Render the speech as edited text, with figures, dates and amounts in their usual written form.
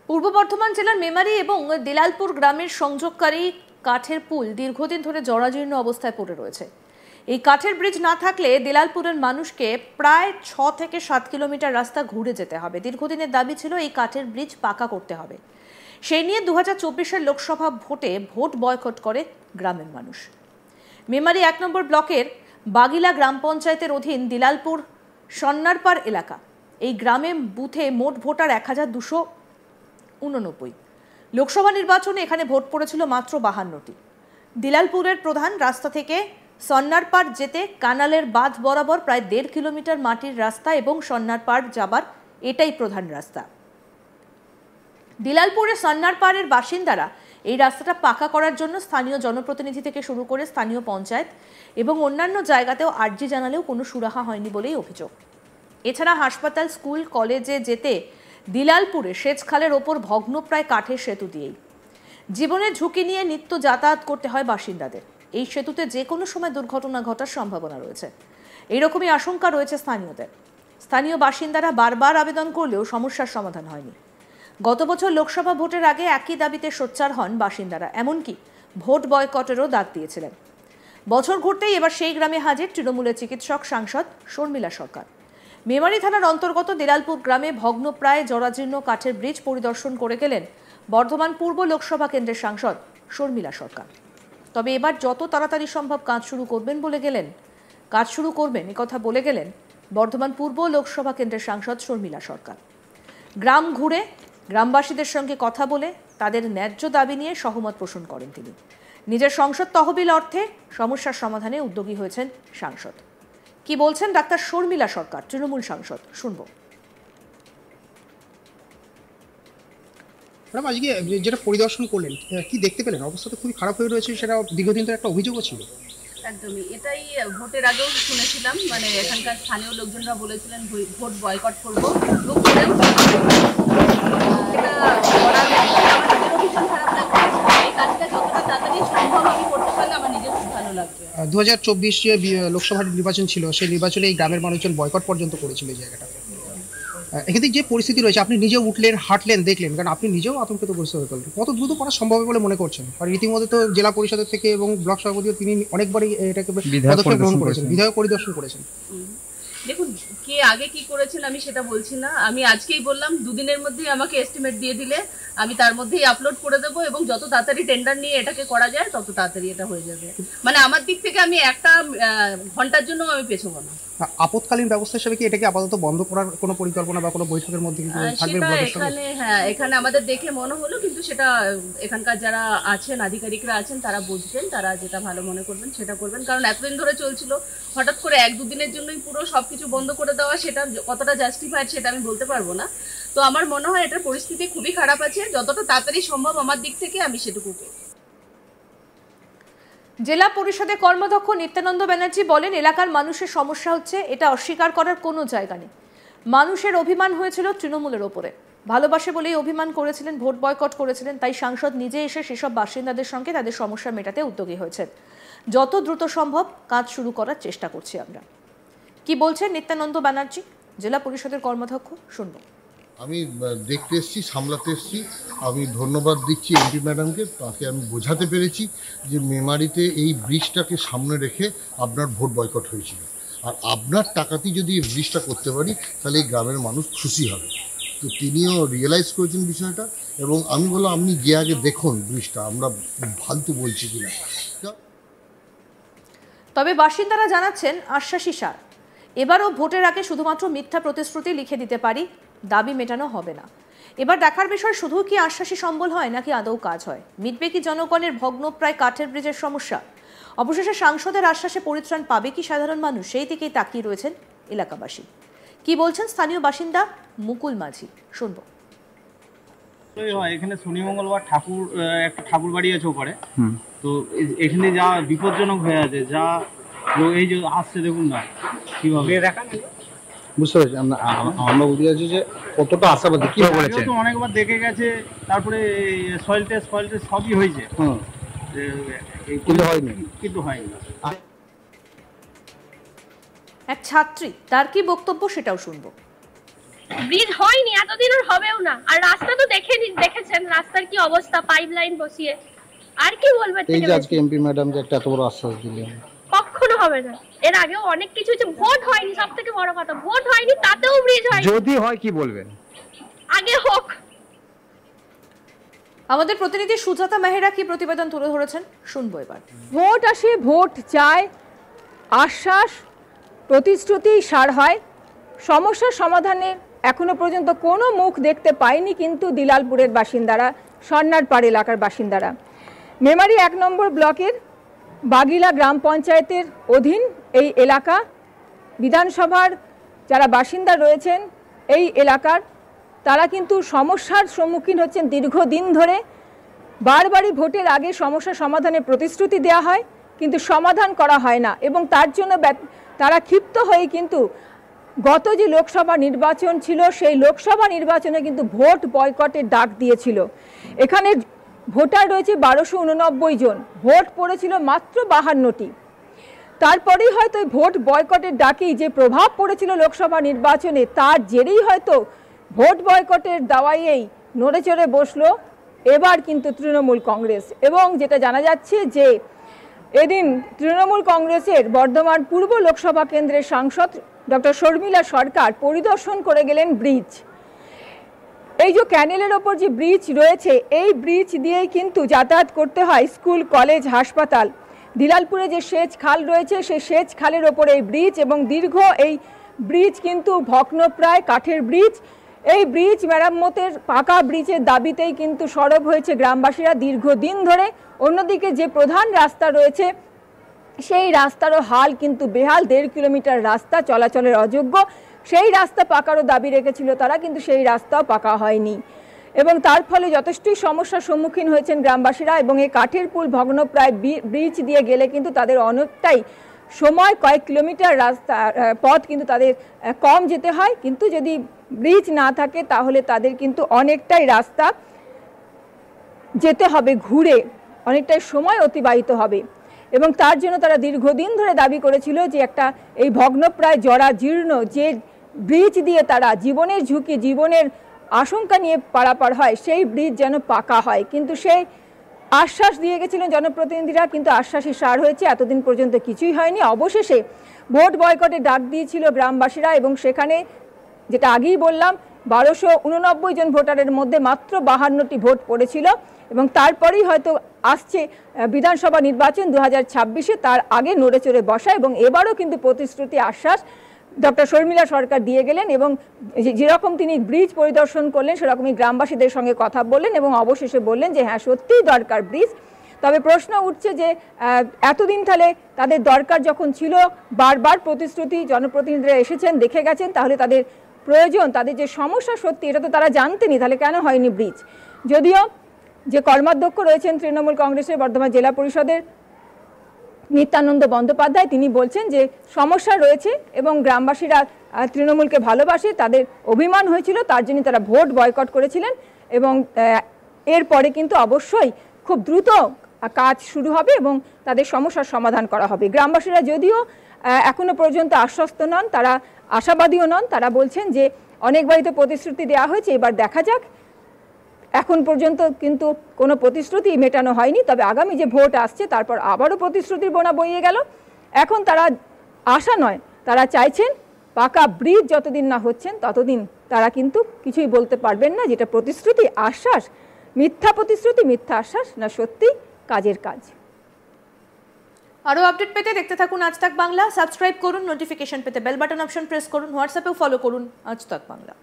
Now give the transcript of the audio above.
পূর্ব বর্ধমান জেলার মেমারি এবং দিলালপুর গ্রামের সংযোগকারী কাঠের পুল দীর্ঘদিন ধরে জরাজীর্ণ অবস্থায় পড়ে রয়েছে। এই কাঠের ব্রিজ না থাকলে দিলালপুরের মানুষকে প্রায় 6 থেকে 7 কিলোমিটার রাস্তা ঘুরে যেতে হবে। দীর্ঘদিনের দাবি ছিল এই কাঠের ব্রিজ পাকা করতে হবে। সেই নিয়ে 2024-এর লোকসভা ভোটে ভোট বয়কট করে গ্রামের মানুষ। মেমারি 1 নম্বর ব্লকের বাগিলা গ্রাম পঞ্চায়েতের অধীন দিলালপুর সন্নারপাড় এলাকা। এই গ্রামে বুথে মোট ভোটার 1289। লোকসভা নির্বাচনে এখানে ভোট পড়েছিল মাত্র 52টি। দিলালপুরের প্রধান রাস্তা থেকে সন্নারপাড় যেতে কানালের বাঁধ বরাবর প্রায় 1.5 কিলোমিটার মাটির রাস্তা এবং সন্নারপাড় যাবার এটাই প্রধান রাস্তা। দিলালপুরের সন্নারপাড়ের বাসিন্দারা এই রাস্তাটা পাকা করার জন্য স্থানীয় জনপ্রতিনিধি থেকে শুরু করে স্থানীয় পঞ্চায়েত এবং অন্যান্য জায়গাতেও আর্জি জানালেও কোনো সুরাহা হয়নি বলেই অভিযোগ। এছাড়া হাসপাতাল, স্কুল, কলেজে যেতে দিলালপুরে সেচখালের ওপর ভগ্নপ্রায় কাঠের সেতু দিয়েই জীবনের ঝুঁকি নিয়ে নিত্য যাতায়াত করতে হয় বাসিন্দাদের। এই সেতুতে যে কোনো সময় দুর্ঘটনা ঘটার সম্ভাবনা রয়েছে, এইরকমই আশঙ্কা রয়েছে স্থানীয়দের। স্থানীয় বাসিন্দারা বারবার আবেদন করলেও সমস্যার সমাধান হয়নি। গত বছর লোকসভা ভোটের আগে একই দাবিতে সোচ্চার হন বাসিন্দারা, এমনকি ভোট বয়কটেরও ডাক দিয়েছিলেন। বছর ঘুরতেই এবার সেই গ্রামে হাজির তৃণমূলের চিকিৎসক সাংসদ শর্মিলা সরকার। মেমারি থানার অন্তর্গত দিলালপুর গ্রামে ভগ্নপ্রায় জরাজীর্ণ কাঠের ব্রিজ পরিদর্শন করে গেলেন বর্ধমান পূর্ব লোকসভা কেন্দ্রের সাংসদ শর্মিলা সরকার। তবে এবার যত তাড়াতাড়ি সম্ভব কাজ শুরু করবেন একথা বলে গেলেন বর্ধমান পূর্ব লোকসভা কেন্দ্রের সাংসদ শর্মিলা সরকার। গ্রাম ঘুরে গ্রামবাসীদের সঙ্গে কথা বলে তাদের ন্যায্য দাবি নিয়ে সহমত পোষণ করেন তিনি। নিজের সংসদ তহবিল অর্থে সমস্যার সমাধানে উদ্যোগী হয়েছেন সাংসদ। কি বলছেন ডাক্তার শর্মিলা সরকার, তৃণমূল সাংসদ, শুনবো। ম্যাডাম, আজকে যেটা পরিদর্শন করলেন কি দেখতে পেলেন? অবস্থা তো খুবই খারাপ হয়ে রয়েছে, সেটা দীর্ঘদিন ধরে একটা অভিযোগও ছিল। একদমই, এটাই ভোটের আগেও শুনেছিলাম, মানে এখানকার স্থানীয় লোকজনরা বলেছিলেন ভোট বয়কট করবো, এবং করেও এটা করার আমার নিজেরও ভীষণ খারাপ লাগছে। এই কাজটা যতটা তাড়াতাড়ি সম্ভব আমি করতে পারলে আমার নিজের খুব ভালো লাগবে। 2024 যে লোকসভা নির্বাচন ছিল, সেই নির্বাচনে এই গ্রামের মানুষজন বয়কট পর্যন্ত করেছিল এই জায়গাটা। এখানে যে পরিস্থিতি রয়েছে, আপনি নিজেও উঠলেন, হাঁটলেন, দেখলেন, কারণ আপনি নিজেও আতঙ্কিত হয়ে পড়লেন। কত দ্রুত করা সম্ভব বলে মনে করছেন? আর রীতিমতো তো জেলা পরিষদের থেকে এবং ব্লক সভাপতিও তিনি অনেকবারই এটাকে পদক্ষেপ গ্রহণ করেছেন, বিধায়ক পরিদর্শন করেছেন। দেখুন, কে আগে কি করেছেন আমি সেটা বলছি না, আমি আজকেই বললাম দুদিনের মধ্যেই আমাকে এস্টিমেট দিয়ে দিলে আমি তার মধ্যেই আপলোড করে দেবো, এবং যত তাড়াতাড়ি টেন্ডার নিয়ে এটাকে করা যায় তত তাড়াতাড়ি এটা হয়ে যাবে। মানে আমার দিক থেকে আমি একটা ঘন্টার জন্য আমি পেছবো না। আপৎকালীন ব্যবস্থা হিসেবে কি এটাকে আপাতত বন্ধ করার কোনো পরিকল্পনা বা কোনো বৈঠকের মধ্যে থাকবে? এখানে আমাদের দেখে মনে হলো, কিন্তু সেটা এখানকার যারা আছেন, আধিকারিকরা আছেন, তারা বুঝবেন, তারা যেটা ভালো মনে করবেন সেটা করবেন। কারণ এতদিন ধরে চলছিল, হঠাৎ করে 1-2 দিনের জন্যই পুরো সবকিছু বন্ধ করে দেওয়া, সেটা কতটা জাস্টিফাইড সেটা আমি বলতে পারবো না। তো আমার মনে হয় এটার পরিস্থিতি খুবই খারাপ আছে, যতটা তাড়াতাড়ি সম্ভব আমার দিক থেকে আমি সেটুকু করব। জেলা পরিষদের কর্মাধ্যক্ষ নিত্যানন্দ ব্যানার্জি বলেন, এলাকার মানুষের সমস্যা হচ্ছে, এটা অস্বীকার করার কোনো জায়গা নেই। মানুষের অভিমান হয়েছিল তৃণমূলের ওপরে, ভালোবাসে বলেই অভিমান করেছিলেন, ভোট বয়কট করেছিলেন। তাই সাংসদ নিজে এসে সেসব বাসিন্দাদের সঙ্গে তাদের সমস্যা মেটাতে উদ্যোগী হয়েছেন। যত দ্রুত সম্ভব কাজ শুরু করার চেষ্টা করছি আমরা। কি বলছেন নিত্যানন্দ ব্যানার্জি, জেলা পরিষদের কর্মাধ্যক্ষ, শুনবো। আমি দেখতে এসেছি, সামলাতে এসেছি। আমি ধন্যবাদ দিচ্ছি এমপি ম্যাডামকে, তাকে আমি বোঝাতে পেরেছি যে মেমারিতে এই ব্রিজটাকে সামনে রেখে আপনার ভোট বয়কট হয়েছিল, আর আপনার টাকাতেই যদি এই ব্রিজটা করতে পারি তাহলে এই গ্রামের মানুষ খুশি হবে। তো তিনিও রিয়েলাইজ করেছেন বিষয়টা, এবং আমি বললাম আপনি গিয়ে আগে দেখুন ব্রিজটা, আমরা ফালতু বলছি কিনা। তবে বাসিন্দারা জানাচ্ছেন আশ্বাসী সার, এবারও ভোটের আগে শুধুমাত্র মিথ্যা প্রতিশ্রুতি লিখে দিতে পারি, দাবি মেটানো হবে না। এবার দেখার বিষয় শুধু কি আশ্বাসী সম্বল হয় নাকি আদৌ কাজ হয়। মিটবে কি জনগণের ভগ্নপ্রায় কাঠের ব্রিজের সমস্যা? অবশেষে সাংসদের আশ্বাসে পরিত্রাণ পাবে কি সাধারণ মানুষ, সেই দিকেই তাকিয়ে রয়েছেন এলাকাবাসী। কি বলছেন স্থানীয় বাসিন্দা মুকুল মাঝি, শুনবো। এখানে শনি মঙ্গলবার একটা ঠাকুর বাড়ি আছে ওপারে, তো এখানে যা বিপজ্জনক হয়ে আছে, যা এই যে আসছে দেখুন না কিভাবে। বুঝতে পারছি, আমরা বুঝতে পারছি যে কতটা আশাবাদী। কি বলেছে? তো অনেকবার দেখে গেছে, তারপরে সয়েল টেস্ট সবই হয়েছে, কিন্তু হয়নি। এক ছাত্রী, তার কি বক্তব্য সেটাও শুনবো। ব্রিজ হয়নি, এতদিন আর হবেও না, আর রাস্তা তো দেখেছেন রাস্তার কি অবস্থা, পাইপ লাইন বসিয়ে। আর কি বলবেন? এই যে আজকে এমপি ম্যাডাম যে একটা এত বড় আশ্বাস দিলেন, কখনো হবে না। এর আগেও অনেক কিছু হচ্ছে, ভোট হয়নি, সব থেকে বড় কথা ভোট হয়নি, তাতেও ব্রিজ হয়নি। যদি হয় কি বলবেন? আগে হোক। আমাদের প্রতিনিধি সুজাতা মেহরা কি প্রতিবেদন তুলে ধরেছেন শুনবো এবার। ভোট আসে, ভোট চায়, আশ্বাস প্রতিশ্রুতি সার হয়। সমস্যার সমাধানে এখনো পর্যন্ত কোনো মুখ দেখতে পায়নি কিন্তু দিলালপুরের বাসিন্দারা, সন্ন্যারপাড় এলাকার বাসিন্দারা। মেমারি 1 নম্বর ব্লকের বাগিলা গ্রাম পঞ্চায়েতের অধীন এই এলাকা, বিধানসভার যারা বাসিন্দা রয়েছেন এই এলাকার, তারা কিন্তু সমস্যার সম্মুখীন হচ্ছেন দীর্ঘদিন ধরে। বারবারই ভোটের আগে সমস্যা সমাধানের প্রতিশ্রুতি দেওয়া হয় কিন্তু সমাধান করা হয় না, এবং তার জন্য তারা ক্ষিপ্ত হয়ে কিন্তু গত যে লোকসভা নির্বাচন ছিল সেই লোকসভা নির্বাচনে কিন্তু ভোট বয়কটের ডাক দিয়েছিল। এখানে ভোটার রয়েছে 1289 জন, ভোট পড়েছিল মাত্র 52টি। তারপরেই হয়তো ভোট বয়কটের ডাকেই যে প্রভাব পড়েছিল লোকসভা নির্বাচনে, তার জেরেই হয়তো ভোট বয়কটের দাওয়াইয়েই নড়ে চড়ে বসলো এবার কিন্তু তৃণমূল কংগ্রেস। এবং যেটা জানা যাচ্ছে যে এদিন তৃণমূল কংগ্রেসের বর্ধমান পূর্ব লোকসভা কেন্দ্রের সাংসদ ডক্টর শর্মিলা সরকার পরিদর্শন করে গেলেন ব্রিজ। এই যে ক্যানেলের ওপর যে ব্রিজ রয়েছে, এই ব্রিজ দিয়েই কিন্তু যাতায়াত করতে হয় স্কুল, কলেজ, হাসপাতাল। দিলালপুরে যে সেচ খাল রয়েছে সেই সেচ খালের ওপর এই ব্রিজ, এবং দীর্ঘ এই ব্রিজ কিন্তু ভগ্নপ্রায় কাঠের ব্রিজ। এই ব্রিজ মেরামতের, পাকা ব্রিজের দাবিতেই কিন্তু সরব হয়েছে গ্রামবাসীরা দীর্ঘদিন ধরে। অন্যদিকে যে প্রধান রাস্তা রয়েছে সেই রাস্তারও হাল কিন্তু বেহাল, 1.5 কিলোমিটার রাস্তা চলাচলের অযোগ্য। সেই রাস্তা পাকারও দাবি রেখেছিল তারা, কিন্তু সেই রাস্তাও পাকা হয়নি, এবং তার ফলে যথেষ্টই সমস্যার সম্মুখীন হয়েছেন গ্রামবাসীরা। এবং এই কাঠের পুল ভগ্নপ্রায় ব্রিজ দিয়ে গেলে কিন্তু তাদের অনেকটাই সময়, কয়েক কিলোমিটার রাস্তা পথ কিন্তু তাদের কম যেতে হয়, কিন্তু যদি ব্রিজ না থাকে তাহলে তাদের কিন্তু অনেকটাই রাস্তা যেতে হবে ঘুরে, অনেকটাই সময় অতিবাহিত হবে। এবং তার জন্য তারা দীর্ঘদিন ধরে দাবি করেছিল যে একটা এই ভগ্নপ্রায় জরাজীর্ণ যে ব্রিজ দিয়ে তারা জীবনের ঝুঁকি, জীবনের আশঙ্কা নিয়ে পারাপার হয়, সেই ব্রিজ যেন পাকা হয়। কিন্তু সেই আশ্বাস দিয়ে গেছিলেন জনপ্রতিনিধিরা, কিন্তু আশ্বাসই সার হয়েছে, এতদিন পর্যন্ত কিছুই হয়নি। অবশেষে ভোট বয়কটে ডাক দিয়েছিল গ্রামবাসীরা, এবং সেখানে যেটা আগেই বললাম 1289 জন ভোটারের মধ্যে মাত্র 52টি ভোট পড়েছিল। এবং তারপরেই হয়তো আসছে বিধানসভা নির্বাচন 2026-এ, তার আগে নড়ে চড়ে বসা। এবং এবারও কিন্তু প্রতিশ্রুতি, আশ্বাস ডক্টর শর্মিলা সরকার দিয়ে গেলেন, এবং যেরকম তিনি ব্রিজ পরিদর্শন করলেন সেরকমই গ্রামবাসীদের সঙ্গে কথা বললেন, এবং অবশেষে বললেন যে হ্যাঁ, সত্যিই দরকার ব্রিজ। তবে প্রশ্ন উঠছে যে এতদিন তাহলে তাদের দরকার যখন ছিল, বারবার প্রতিশ্রুতি, জনপ্রতিনিধিরা এসেছেন, দেখে গেছেন, তাহলে তাদের প্রয়োজন, তাদের যে সমস্যা সত্যি এটা তো তারা জানতেনই, তাহলে কেন হয়নি ব্রিজ? যদিও যে কর্মাধ্যক্ষ রয়েছেন তৃণমূল কংগ্রেসের বর্ধমান জেলা পরিষদের নিত্যানন্দ বন্দ্যোপাধ্যায়, তিনি বলছেন যে সমস্যা রয়েছে এবং গ্রামবাসীরা তৃণমূলকে ভালোবাসে, তাদের অভিমান হয়েছিল, তার জন্য তারা ভোট বয়কট করেছিলেন। এবং এরপরে কিন্তু অবশ্যই খুব দ্রুত কাজ শুরু হবে এবং তাদের সমস্যার সমাধান করা হবে। গ্রামবাসীরা যদিও এখনো পর্যন্ত আশ্বস্ত নন, তারা আশাবাদীও নন, তারা বলছেন যে অনেকবারই তো প্রতিশ্রুতি দেওয়া হয়েছে, এবার দেখা যাক। এখন পর্যন্ত কিন্তু কোনো প্রতিশ্রুতি মেটানো হয়নি, তবে আগামী যে ভোট আসছে তারপর আবারও প্রতিশ্রুতির বোনা বইয়ে গেল। এখন তারা আশা নয়, তারা চাইছেন পাকা ব্রিজ যতদিন না হচ্ছেন ততদিন তারা কিন্তু কিছুই বলতে পারবেন না যেটা প্রতিশ্রুতি, আশ্বাস, মিথ্যা প্রতিশ্রুতি, মিথ্যা আশ্বাস, না সত্যি কাজের কাজ। আরও আপডেট পেতে দেখতে থাকুন আজ তাক বাংলা। সাবস্ক্রাইব করুন, নোটিফিকেশন পেতে বেল বাটন অপশন প্রেস করুন, হোয়াটসঅ্যাপেও ফলো করুন আজ তাক বাংলা।